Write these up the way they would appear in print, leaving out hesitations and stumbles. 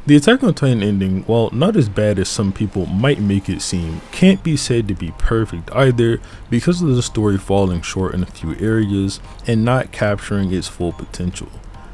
The Attack on Titan ending, while not as bad as some people might make it seem, can't be said to be perfect either because of the story falling short in a few areas and not capturing its full potential.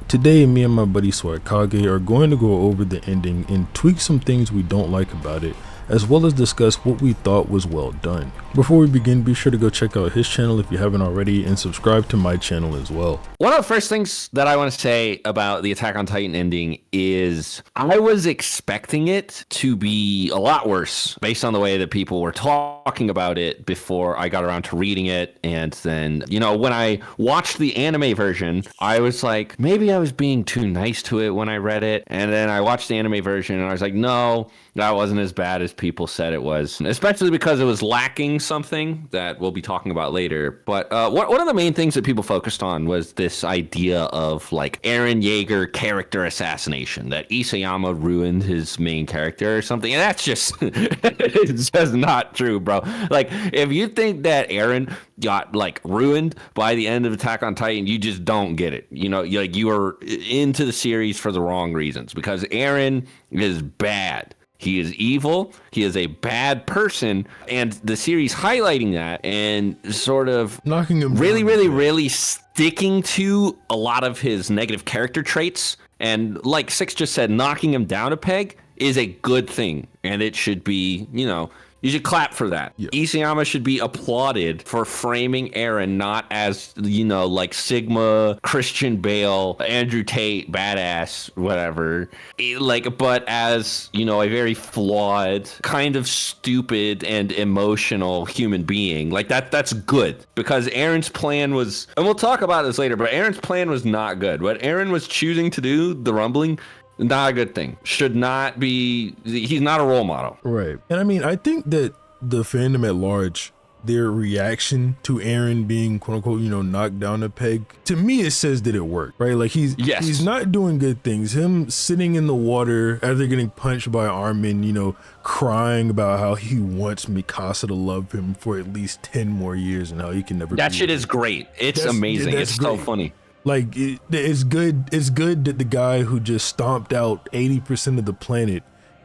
Today, me and my buddy Swagkage are going to go over the ending and tweak some things we don't like about it, as well as discuss what we thought was well done. Before we begin, be sure to go check out his channel if you haven't already, and subscribe to my channel as well. One of the first things that I want to say about the Attack on Titan ending is I was expecting it to be a lot worse based on the way that people were talking about it before I got around to reading it. And then, when I watched the anime version, I was like, maybe I was being too nice to it when I read it. And then I watched the anime version and I was like, no, that wasn't as bad as people said it was, especially because it was lacking something that we'll be talking about later. But one of the main things that people focused on was this idea of like Eren Yeager character assassination, that Isayama ruined his main character or something. And that's just, it's just not true, bro. Like, if you think that Eren got like ruined by the end of Attack on Titan, you just don't get it. You are into the series for the wrong reasons, because Eren is bad. He is evil. He is a bad person. And the series highlighting that and sort of knocking him really sticking to a lot of his negative character traits. And like Six just said, knocking him down a peg is a good thing. And it should be, you should clap for that. Yeah. Isayama should be applauded for framing Eren not as, like Sigma, Christian Bale, Andrew Tate, badass, whatever. But as, a very flawed, kind of stupid and emotional human being. Like that's good, because Eren's plan was, and we'll talk about this later, but Eren's plan was not good. What Eren was choosing to do, the rumbling, not a good thing. Should not be. He's not a role model. Right. And I mean, I think that the fandom at large, their reaction to Eren being quote unquote, knocked down a peg, to me it says that it worked, right? Like he's not doing good things. Him sitting in the water after getting punched by Armin, crying about how he wants Mikasa to love him for at least 10 more years and how he can never. That shit is great. It's amazing. It's great. So funny. Like it's good that the guy who just stomped out 80% of the planet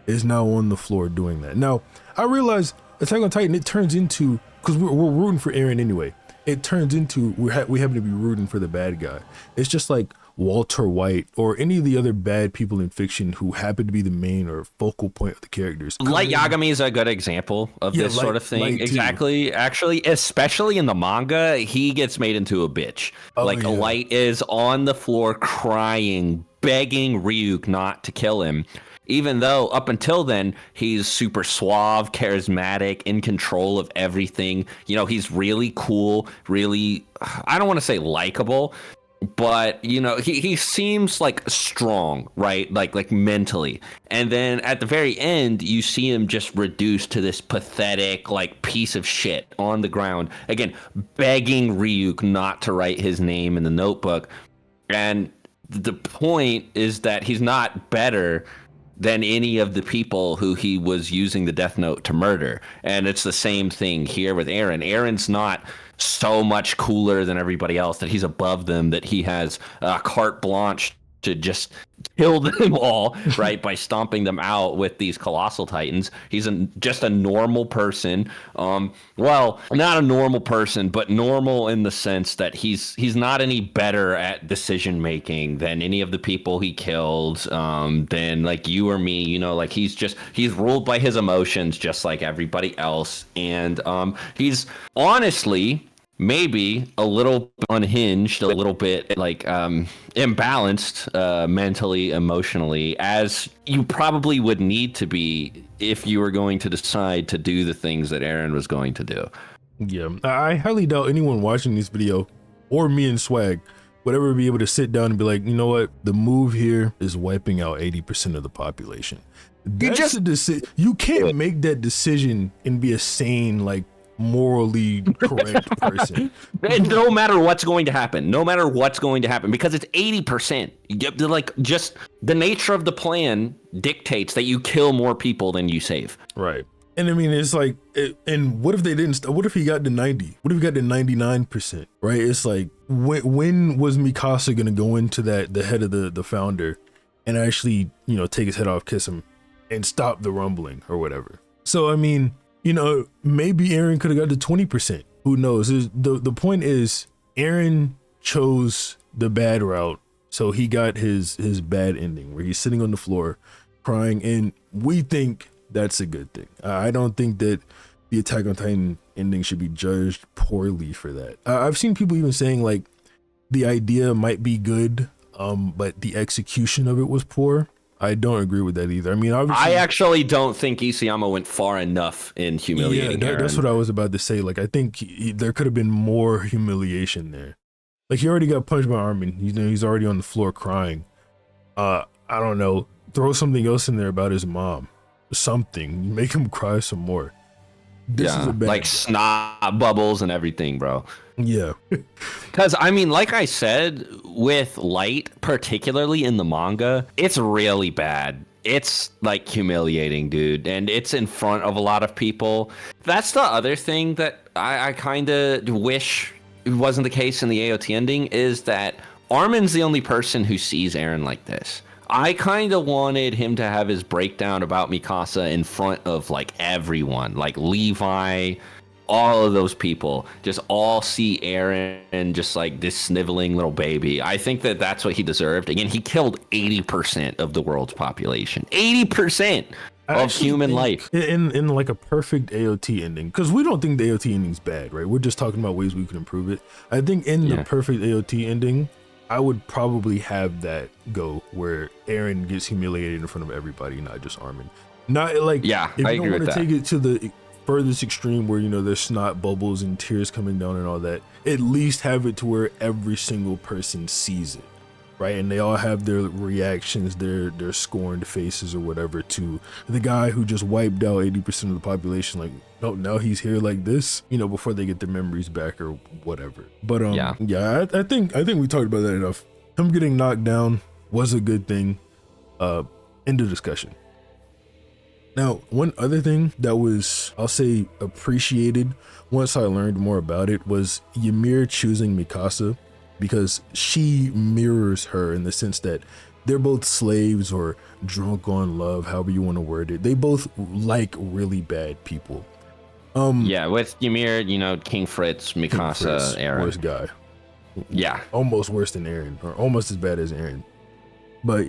is now on the floor doing that. Now, I realize Attack on Titan, it turns into, because we're rooting for Eren anyway, it turns into we happen to be rooting for the bad guy. It's just like Walter White or any of the other bad people in fiction who happen to be the main or focal point of the characters. Light Yagami is a good example of this sort of thing. Exactly. Actually, especially in the manga, he gets made into a bitch. Light is on the floor crying, begging Ryuk not to kill him. Even though up until then, he's super suave, charismatic, in control of everything. He's really cool, really, I don't want to say likable, but he seems like strong, right? Like mentally. And then at the very end, you see him just reduced to this pathetic like piece of shit on the ground, again begging Ryuk not to write his name in the notebook. And the point is that he's not better than any of the people who he was using the Death Note to murder. And it's the same thing here with Eren. Eren's not so much cooler than everybody else that he's above them, that he has carte blanche to just kill them all, right, by stomping them out with these colossal titans. He's just a normal person. Well, not a normal person, but normal in the sense that he's not any better at decision making than any of the people he killed, than like you or me. Like he's ruled by his emotions just like everybody else. And he's honestly maybe a little unhinged, a little bit like imbalanced mentally, emotionally, as you probably would need to be if you were going to decide to do the things that Eren was going to do. Yeah, I highly doubt anyone watching this video, or me and Swag, would ever be able to sit down and be like, you know what, the move here is wiping out 80% of the population. That's a decision. You can't make that decision and be a sane, like, morally correct person. No matter what's going to happen, because it's 80%. Like, just the nature of the plan dictates that you kill more people than you save. Right. And I mean, it's like, and what if they didn't? What if he got to 90? What if he got to 99%? Right? It's like, when was Mikasa gonna go into that, the head of the founder, and actually, take his head off, kiss him, and stop the rumbling or whatever. So, I mean, maybe Eren could have got to 20%. Who knows? The point is, Eren chose the bad route, so he got his bad ending where he's sitting on the floor crying, and we think that's a good thing. I don't think that the Attack on Titan ending should be judged poorly for that. I've seen people even saying like the idea might be good, but the execution of it was poor. I don't agree with that either. I mean, obviously, I actually don't think Isayama went far enough in humiliating Eren. That's what I was about to say. Like, I think there could have been more humiliation there. Like, he already got punched by Armin. He's already on the floor crying. I don't know. Throw something else in there about his mom. Something. Make him cry some more. This is a bad like snot bubbles and everything, bro. Yeah. Because, I mean, like I said, with Light, particularly in the manga, it's really bad. It's, like, humiliating, dude. And it's in front of a lot of people. That's the other thing that I kind of wish wasn't the case in the AOT ending, is that Armin's the only person who sees Eren like this. I kind of wanted him to have his breakdown about Mikasa in front of, like, everyone. Like, Levi, all of those people just all see Eren just like this sniveling little baby. I think that that's what he deserved. Again, he killed 80% of the world's population. 80% of human life. In like a perfect AOT ending, because we don't think the AOT ending's bad, right? We're just talking about ways we can improve it. I think in the perfect AOT ending, I would probably have that go where Eren gets humiliated in front of everybody, not just Armin. Not like, if you don't want to take it to the furthest extreme where there's snot bubbles and tears coming down and all that, at least have it to where every single person sees it, right? And they all have their reactions, their scorned faces or whatever to the guy who just wiped out 80% of the population. Like, no, now he's here like this, before they get their memories back or whatever. But I think we talked about that enough. Him getting knocked down was a good thing. End of discussion. Now, one other thing that was, I'll say, appreciated once I learned more about it was Ymir choosing Mikasa, because she mirrors her in the sense that they're both slaves or drunk on love, however you want to word it. They both like really bad people. With Ymir, King Fritz, Mikasa, Eren. Worst guy. Yeah. Almost worse than Eren, or almost as bad as Eren. But,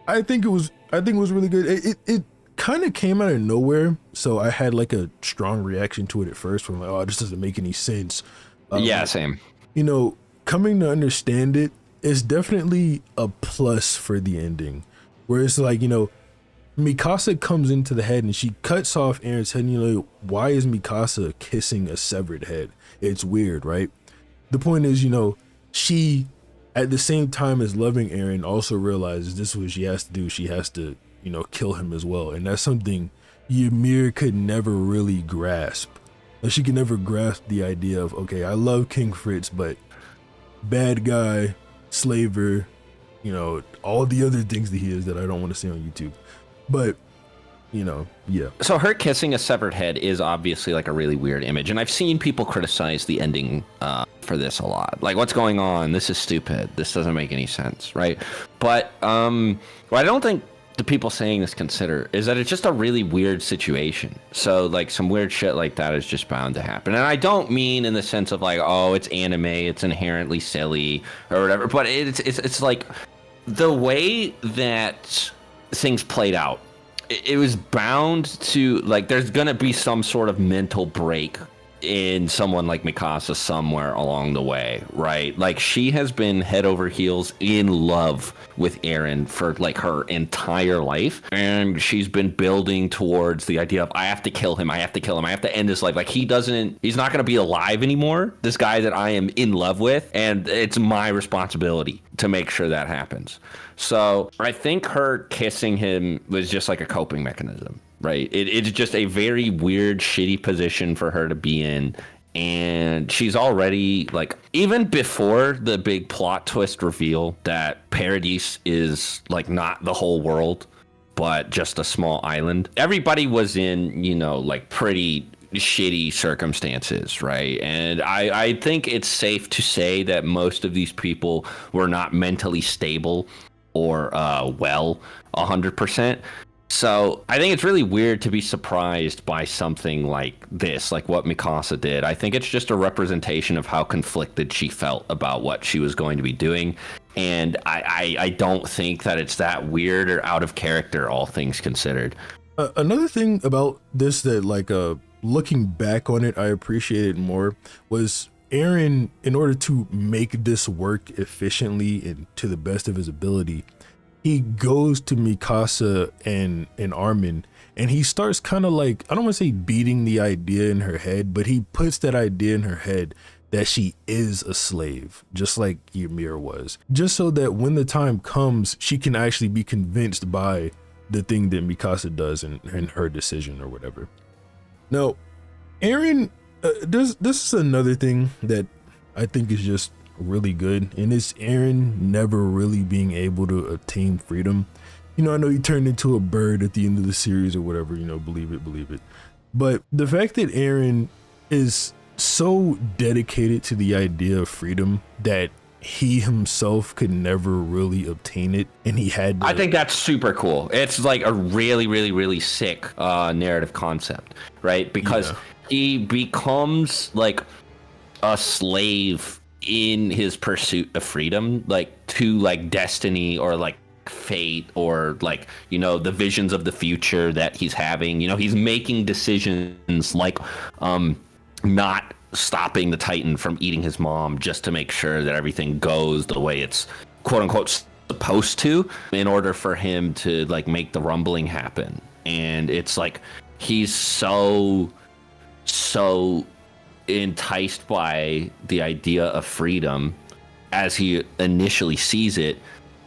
I think it was really good. It kind of came out of nowhere, so I had like a strong reaction to it at first. I'm like, oh, this doesn't make any sense. Same. Coming to understand it is definitely a plus for the ending, where it's like, Mikasa comes into the head and she cuts off Eren's head, and why is Mikasa kissing a severed head? It's weird, right? The point is, she, at the same time as loving Eren, also realizes this is what she has to do. She has to kill him as well. And that's something Ymir could never really grasp. Like, she could never grasp the idea of, okay, I love King Fritz, but bad guy, slaver, all the other things that he is that I don't want to say on YouTube. But, yeah. So her kissing a severed head is obviously like a really weird image. And I've seen people criticize the ending for this a lot. Like, what's going on? This is stupid. This doesn't make any sense, right? But what I don't think the people saying this consider is that it's just a really weird situation. So like some weird shit like that is just bound to happen. And I don't mean in the sense of like, oh, it's anime, it's inherently silly or whatever, but it's like the way that things played out, it was bound to, like, there's gonna be some sort of mental break in someone like Mikasa somewhere along the way, right? Like, she has been head over heels in love with Eren for like her entire life, and she's been building towards the idea of, I have to kill him, I have to end his life. Like, he's not gonna be alive anymore, this guy that I am in love with, and it's my responsibility to make sure that happens. So I think her kissing him was just like a coping mechanism, right? It's just a very weird, shitty position for her to be in. And she's already, like, even before the big plot twist reveal that Paradise is, like, not the whole world, but just a small island, everybody was in, like, pretty shitty circumstances, right? And I think it's safe to say that most of these people were not mentally stable or 100%. So I think it's really weird to be surprised by something like this, like what Mikasa did. I think it's just a representation of how conflicted she felt about what she was going to be doing. And I don't think that it's that weird or out of character, all things considered. Another thing about this that, like, looking back on it, I appreciated more was Eren, in order to make this work efficiently and to the best of his ability, he goes to Mikasa and Armin, and he starts kind of like, I don't want to say beating the idea in her head, but he puts that idea in her head that she is a slave, just like Ymir was, just so that when the time comes, she can actually be convinced by the thing that Mikasa does and her decision or whatever. Now, Eren, this is another thing that I think is just really good, and it's Eren never really being able to attain freedom. I know he turned into a bird at the end of the series or whatever, believe it. But the fact that Eren is so dedicated to the idea of freedom that he himself could never really obtain it, and he had to, I think that's super cool. It's like a really, really, really sick narrative concept, right? Because he becomes like a slave in his pursuit of freedom, like to like destiny or like fate or like, the visions of the future that he's having. He's making decisions like not stopping the Titan from eating his mom just to make sure that everything goes the way it's quote unquote supposed to, in order for him to like make the rumbling happen. And it's like he's so enticed by the idea of freedom as he initially sees it,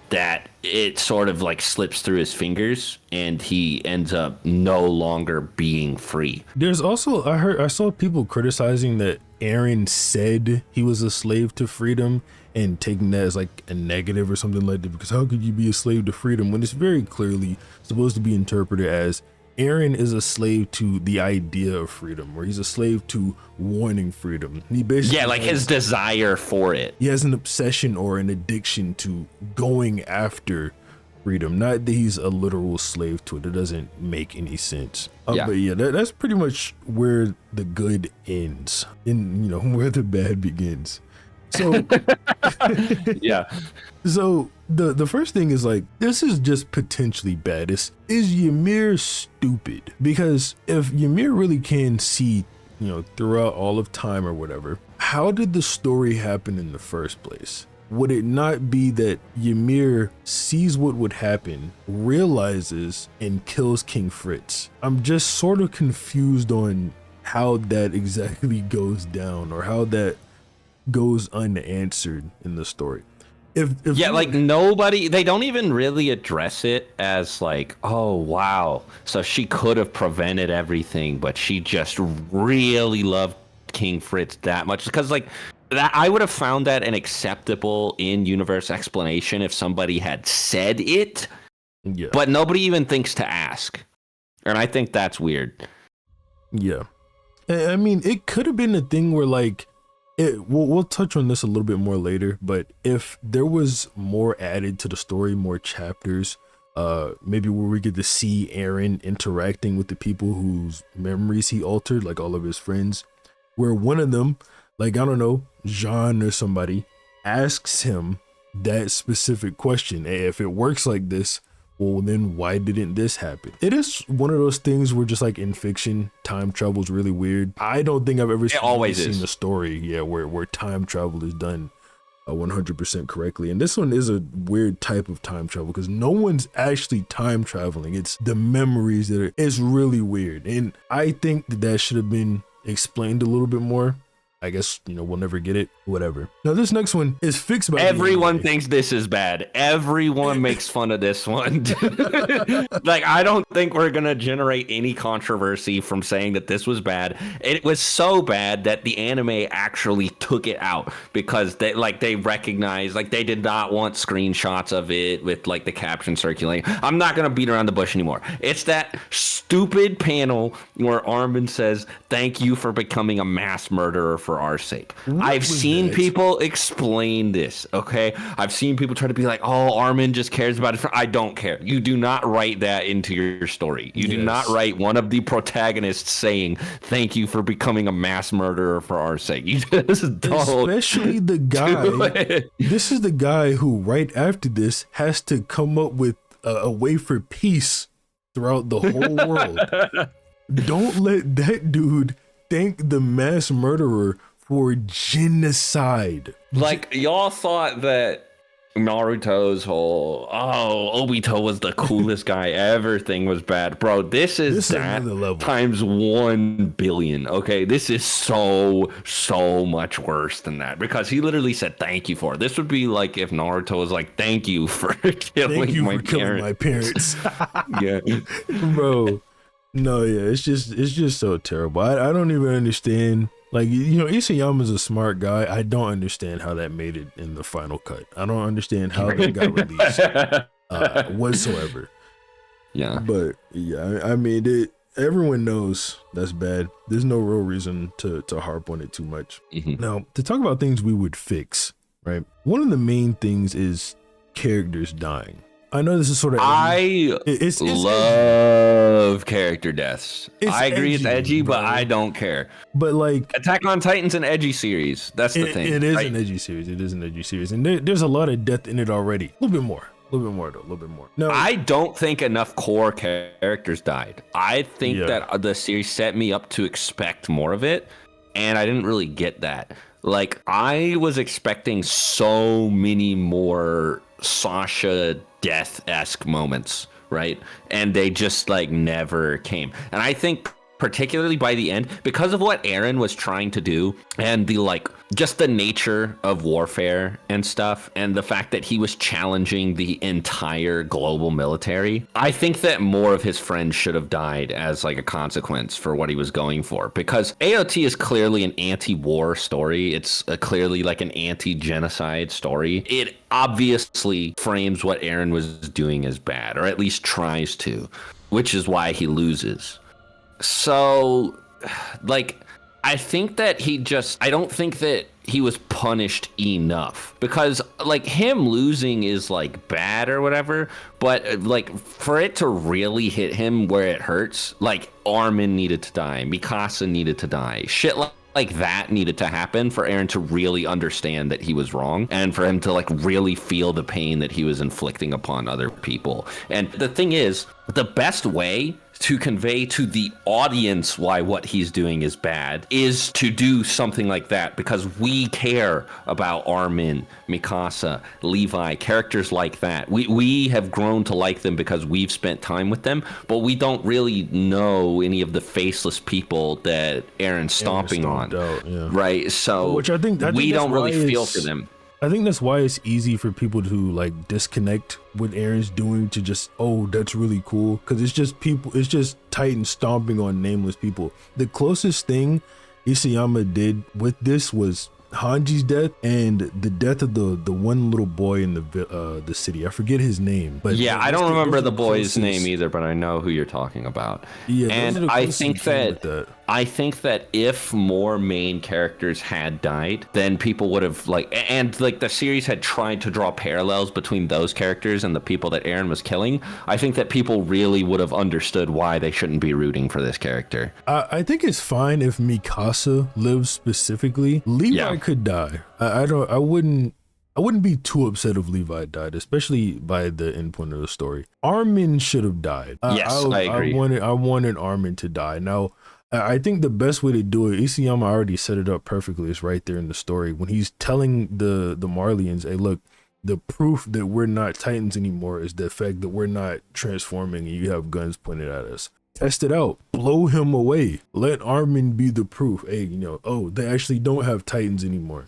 that it sort of like slips through his fingers and he ends up no longer being free. There's also, I saw people criticizing that Eren said he was a slave to freedom and taking that as like a negative or something like that, because how could you be a slave to freedom when it's very clearly supposed to be interpreted as Eren is a slave to the idea of freedom, or he's a slave to wanting freedom. He basically like his desire for it. He has an obsession or an addiction to going after freedom. Not that he's a literal slave to it. It doesn't make any sense. But that's pretty much where the good ends, and where the bad begins. So So the first thing is like, this is just potentially bad. Is Ymir stupid? Because if Ymir really can see, throughout all of time or whatever, how did the story happen in the first place? Would it not be that Ymir sees what would happen, realizes, and kills King Fritz? I'm just sort of confused on how that exactly goes down, or how that goes unanswered in the story. Like nobody, they don't even really address it as like, oh wow, so she could have prevented everything, but she just really loved King Fritz that much. Because like that, I would have found that an acceptable in-universe explanation if somebody had said it, but nobody even thinks to ask, and I think that's weird. I mean, it could have been a thing where like, we'll touch on this a little bit more later, but if there was more added to the story, more chapters, maybe where we get to see Eren interacting with the people whose memories he altered, like all of his friends, where one of them, like, I don't know, Jean or somebody, asks him that specific question. Hey, if it works like this, well, then why didn't this happen? It is one of those things where, just like in fiction, time travel is really weird. I don't think I've ever seen a story, where time travel is done 100% correctly. And this one is a weird type of time travel, because no one's actually time traveling. It's the memories it's really weird. And I think that should have been explained a little bit more. I guess, we'll never get it, whatever. Now, this next one is fixed by everyone thinks this is bad. Everyone makes fun of this one. Like, I don't think we're going to generate any controversy from saying that this was bad. It was so bad that the anime actually took it out because they recognized, like, they did not want screenshots of it with like the caption circulating. I'm not going to beat around the bush anymore. It's that stupid panel where Armin says, "Thank you for becoming a mass murderer for our sake." I've seen seen people explain this, okay? I've seen people try to be like, oh, Armin just cares about it. I don't care. You do not write that into your story. You do not write one of the protagonists saying, thank you for becoming a mass murderer for our sake. You just don't. Especially the guy. This is the guy who, right after this, has to come up with a way for peace throughout the whole world. Don't let that dude thank the mass murderer for genocide. Like, y'all thought that Naruto's whole, Obito was the coolest guy ever thing was bad. Bro, this is that times 1 billion, okay? This is so much worse than that, because he literally said thank you for it. This would be like if Naruto was like, thank you for killing my parents. Yeah. Bro. No, yeah, it's just so terrible. I don't even understand. Like, you know, Isayama's a smart guy. I don't understand how that made it in the final cut. I don't understand how that got released whatsoever. Yeah. But yeah, I mean, everyone knows that's bad. There's no real reason to harp on it too much. Now, to talk about things we would fix, right? One of the main things is characters dying. I know this is sort of edgy. I love character deaths. I agree it's edgy, but I don't care. But like, Attack on Titan's an edgy series. That's the thing. It is an edgy series. It is an edgy series, and there's a lot of death in it already. A little bit more though. No, I don't think enough core characters died. I think that the series set me up to expect more of it, and I didn't really get that. Like, I was expecting so many more Sasha death-esque moments, right? And they just like never came. And I think particularly by the end, because of what Eren was trying to do, and the like just the nature of warfare and stuff, and the fact that he was challenging the entire global military, I think that more of his friends should have died as like a consequence for what he was going for. Because AOT is clearly an anti-war story. It's clearly like an anti-genocide story. It obviously frames what Eren was doing as bad, or at least tries to, which is why he loses. So, like, I think that I don't think that he was punished enough, because like him losing is like bad or whatever, but like for it to really hit him where it hurts, like Armin needed to die, Mikasa needed to die, shit like that needed to happen for Eren to really understand that he was wrong, and for him to like really feel the pain that he was inflicting upon other people. And the thing is, the best way to convey to the audience why what he's doing is bad is to do something like that, because we care about Armin, Mikasa, Levi, characters like that. We have grown to like them because we've spent time with them, but we don't really know any of the faceless people that Eren's stomping on, right? So which I think we don't really feel for them. I think that's why it's easy for people to like disconnect what Eren's doing to just, oh, that's really cool. Because it's just people, it's just Titan stomping on nameless people. The closest thing Isayama did with this was Hanji's death and the death of the one little boy in the city. I forget his name, but yeah, I don't remember the boy's name either, but I know who you're talking about. Yeah, and I think that if more main characters had died, then people would have the series had tried to draw parallels between those characters and the people that Eren was killing. I think that people really would have understood why they shouldn't be rooting for this character. I think it's fine if Mikasa lives specifically. Levi could die. I wouldn't be too upset if Levi died, especially by the end point of the story. Armin should have died. Yes, I agree. I wanted Armin to die. Now, I think the best way to do it, Isayama already set it up perfectly. It's right there in the story when he's telling the Marleyans, "Hey, look, the proof that we're not Titans anymore is the fact that we're not transforming and you have guns pointed at us. Test it out. Blow him away. Let Armin be the proof. Hey, they actually don't have Titans anymore."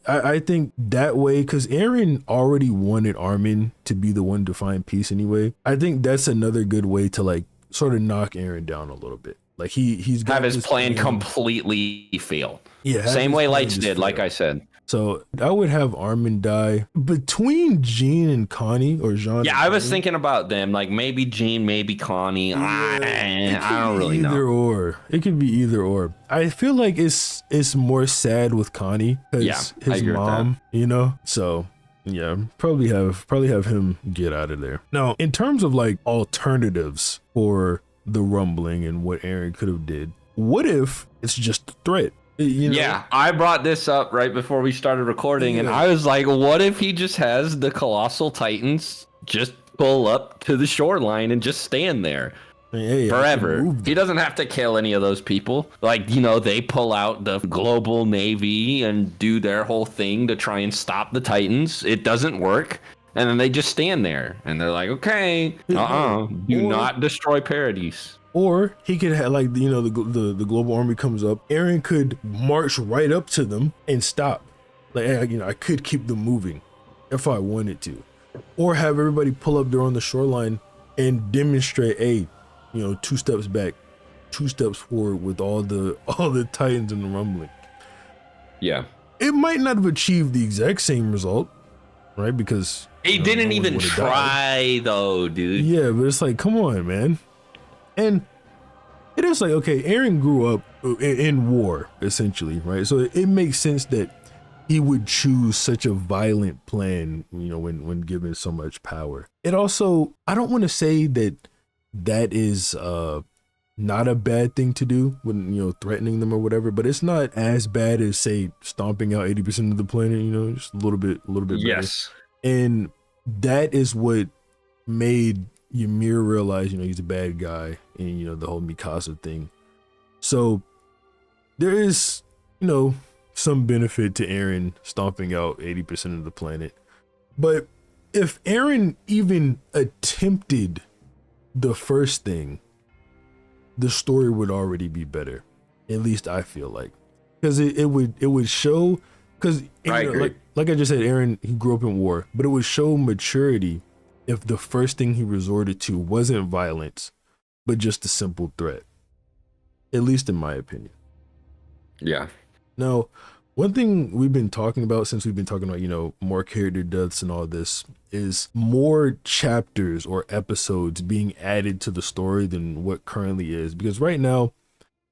I think that way, because Eren already wanted Armin to be the one to find peace anyway. I think that's another good way to like sort of knock Eren down a little bit. Like he's got have his plan completely fail. Yeah, same way Lights did, like I said. So I would have Armin die between Jean and Connie, or Jean. Yeah, I was thinking about them, like maybe Jean, maybe Connie. Yeah, I don't really know. Either or. It could be either or. I feel like it's more sad with Connie because his mom, you know. So yeah, probably have him get out of there. Now, in terms of like alternatives for the rumbling and what Eren could have did, what if it's just a threat? You know? Yeah, I brought this up right before we started recording, and I was like, what if he just has the colossal titans just pull up to the shoreline and just stand there forever? He doesn't have to kill any of those people. Like, you know, they pull out the global navy and do their whole thing to try and stop the titans. It doesn't work. And then they just stand there, and they're like, okay, do not destroy Paradise. Or he could have, like, you know, the global army comes up. Eren could march right up to them and stop. Like, you know, I could keep them moving if I wanted to. Or have everybody pull up there on the shoreline and demonstrate, hey, you know, 2 steps back, 2 steps forward with all the titans and the rumbling. Yeah. It might not have achieved the exact same result, right? Because he didn't even try, though, dude. Yeah, but it's like, come on, man. And it is like, okay, Eren grew up in war, essentially, right? So it makes sense that he would choose such a violent plan, you know, when given so much power. It also, I don't want to say that is not a bad thing to do when, you know, threatening them or whatever, but it's not as bad as, say, stomping out 80% of the planet, you know, just a little bit better. Yes. And that is what made Ymir realize, you know, he's a bad guy, and, you know, the whole Mikasa thing. So there is, you know, some benefit to Eren stomping out 80% of the planet. But if Eren even attempted the first thing, the story would already be better. At least I feel like, because it would show, because like I just said, Eren, he grew up in war, but it would show maturity if the first thing he resorted to wasn't violence, but just a simple threat. At least in my opinion. Yeah. Now, one thing we've been talking about since we've been talking about, you know, more character deaths and all this is more chapters or episodes being added to the story than what currently is. Because right now,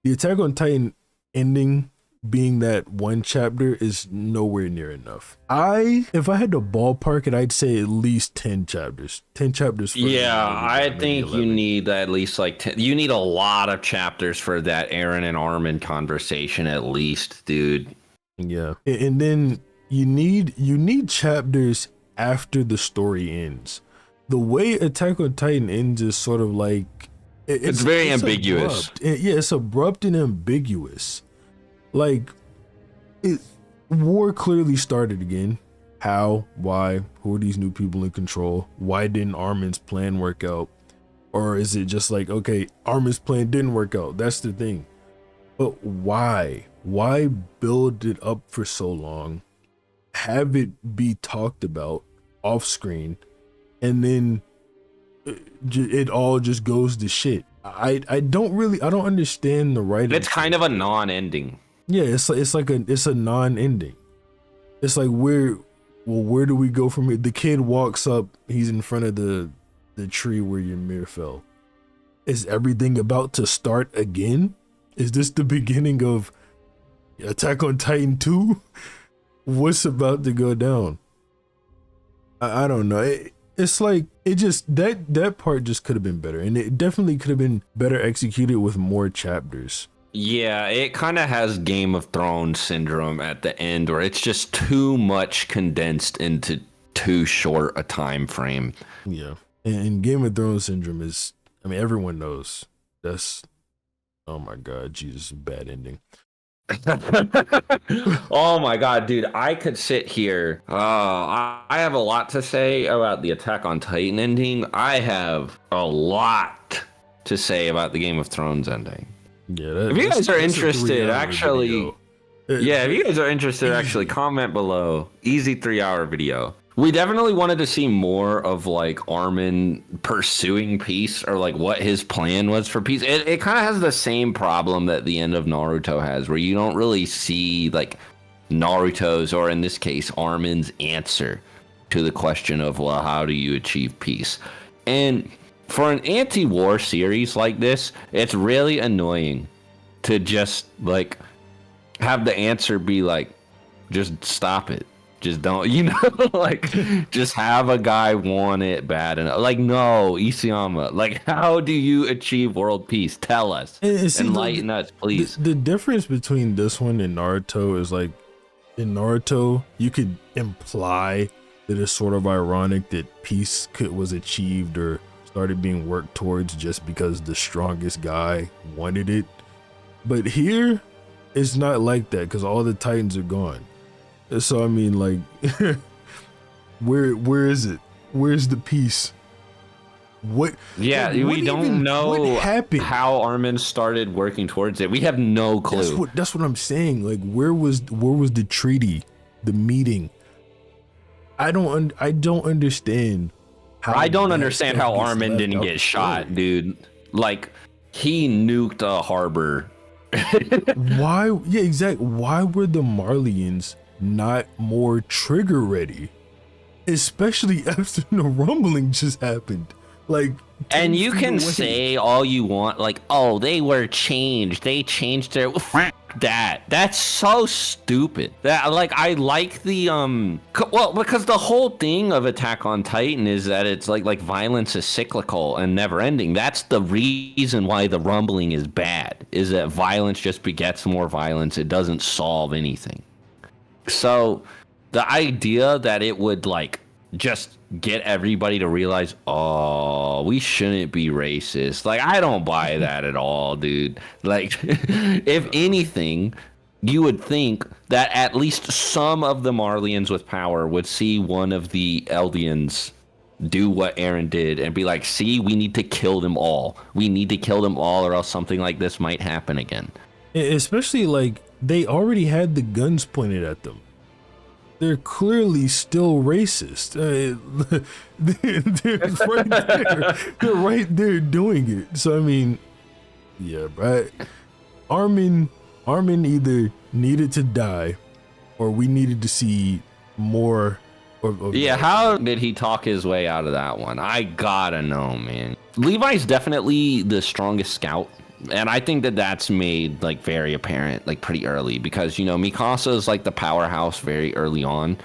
the Attack on Titan ending being that 1 chapter is nowhere near enough. If I had to ballpark it, I'd say at least 10 chapters. 10 chapters. Yeah, I think 11. You need at least like 10. You need a lot of chapters for that Eren and Armin conversation, at least, dude. Yeah, and then you need chapters after the story ends. The way Attack on Titan ends is sort of like it's very ambiguous. It's abrupt and ambiguous. Like, war clearly started again. How? Why? Who are these new people in control? Why didn't Armin's plan work out? Or is it just like, okay, Armin's plan didn't work out? That's the thing. But why? Why build it up for so long? Have it be talked about off screen, and then it all just goes to shit. I don't understand the writing. It's kind of a non-ending. Yeah, it's a non-ending. It's like where do we go from here? The kid walks up, he's in front of the tree where Ymir fell. Is everything about to start again? Is this the beginning of Attack on Titan 2? What's about to go down? I don't know. It's like, it just, that part just could have been better, and it definitely could have been better executed with more chapters. Yeah, it kind of has Game of Thrones syndrome at the end, where it's just too much condensed into too short a time frame. Yeah, and Game of Thrones syndrome is, I mean, everyone knows that's, oh my god, Jesus, bad ending. Oh my god, dude, I could sit here. I have a lot to say about the Attack on Titan ending. I have a lot to say about the Game of Thrones ending. Yeah, if you guys are interested, actually, if you guys are interested, actually comment below. Easy 3-hour video. We definitely wanted to see more of like Armin pursuing peace, or like what his plan was for peace. It kind of has the same problem that the end of Naruto has, where you don't really see like Naruto's, or in this case, Armin's answer to the question of, well, how do you achieve peace? And for an anti-war series like this, it's really annoying to just like have the answer be like, just stop it. Just don't, like, just have a guy want it bad enough. Like, no, Isayama, like, how do you achieve world peace? Tell us. Enlighten us, please. The difference between this one and Naruto is, like, in Naruto, you could imply that it's sort of ironic that peace was achieved or started being worked towards just because the strongest guy wanted it. But here, it's not like that because all the Titans are gone. So I mean, like, where is it? Where's the peace? What? Yeah, like, we don't know how Armin started working towards it. We have no clue. That's what I'm saying. Like, where was the treaty, the meeting? I don't understand how. I don't understand how Armin didn't get shot, dude. Like, he nuked a harbor. Why? Yeah, exactly. Why were the Marleyans not more trigger ready, especially after the rumbling just happened? Like, and you can say all you want, like, oh, they were changed, they changed their that's so stupid. That, like, I like the well, because the whole thing of Attack on Titan is that it's like violence is cyclical and never ending. That's the reason why the rumbling is bad, is that violence just begets more violence. It doesn't solve anything. So the idea that it would, like, just get everybody to realize, oh, we shouldn't be racist, like, I don't buy that at all, dude. Like, if anything, you would think that at least some of the Marleyans with power would see one of the Eldians do what Eren did and be like, see, we need to kill them all. We need to kill them all, or else something like this might happen again. Especially, like, they already had the guns pointed at them. They're clearly still racist. They're right there. They're right there doing it. So I mean, yeah, but Armin either needed to die, or we needed to see more. Yeah, how did he talk his way out of that one? I gotta know, man. Levi's definitely the strongest scout. And I think that that's made, like, very apparent, like, pretty early, because, you know, Mikasa is, like, the powerhouse very early on,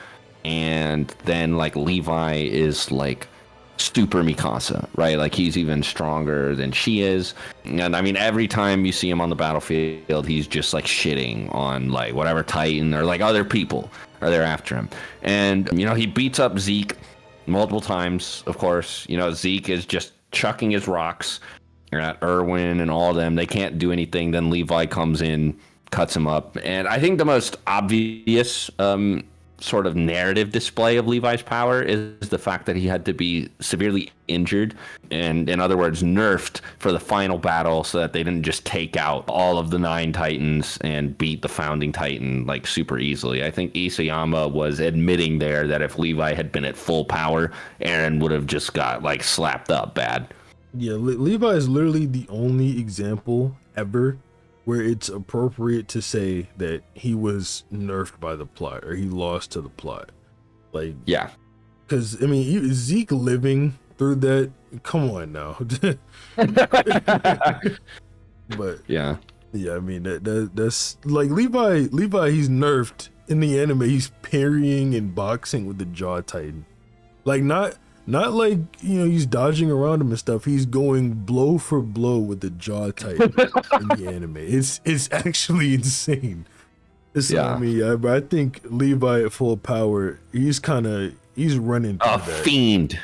and then, like, Levi is, like, super Mikasa, right? Like, he's even stronger than she is. And I mean, every time you see him on the battlefield, he's just, like, shitting on, like, whatever Titan or, like, other people are there after him. And, you know, he beats up Zeke multiple times, of course. You know, Zeke is just chucking his rocks at Erwin and all of them. They can't do anything. Then Levi comes in, cuts him up. And I think the most obvious sort of narrative display of Levi's power is the fact that he had to be severely injured, and, in other words, nerfed for the final battle, so that they didn't just take out all of the 9 Titans and beat the founding Titan, like, super easily. I think Isayama was admitting there that if Levi had been at full power, Eren would have just got, like, slapped up bad. Yeah, Levi is literally the only example ever where it's appropriate to say that he was nerfed by the plot, or he lost to the plot. Like, yeah, because I mean, Zeke living through that, come on now. But yeah, I mean, that's like Levi, he's nerfed in the anime. He's parrying and boxing with the Jaw Titan, like, not like, you know, he's dodging around him and stuff. He's going blow for blow with the Jaw Titan in the anime. It's actually insane. So, yeah. I mean, I think Levi at full power, he's running through that. Fiend.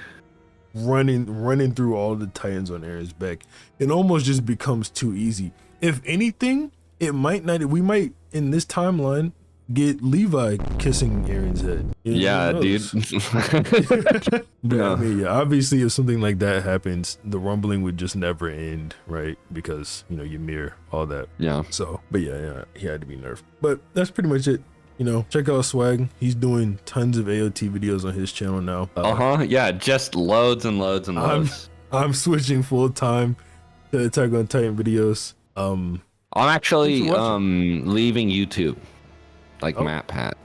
Running through all the Titans on Eren's back. It almost just becomes too easy. If anything, we might in this timeline get Levi kissing Eren's head. Yeah, dude. But yeah. I mean, yeah, obviously, if something like that happens, the rumbling would just never end, right? Because, you know, Ymir, all that. Yeah. So, but yeah, he had to be nerfed. But that's pretty much it. You know, check out Swag. He's doing tons of AOT videos on his channel now. Yeah, just loads and loads and loads. I'm switching full time to Attack on Titan videos. I'm actually leaving YouTube. like Matt Pat.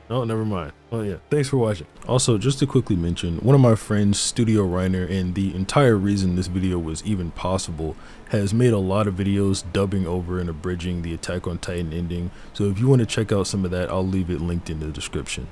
Oh, never mind. Oh yeah, thanks for watching. Also, just to quickly mention, one of my friends, Studio Reiner, and the entire reason this video was even possible, has made a lot of videos dubbing over and abridging the Attack on Titan ending. So if you want to check out some of that, I'll leave it linked in the description.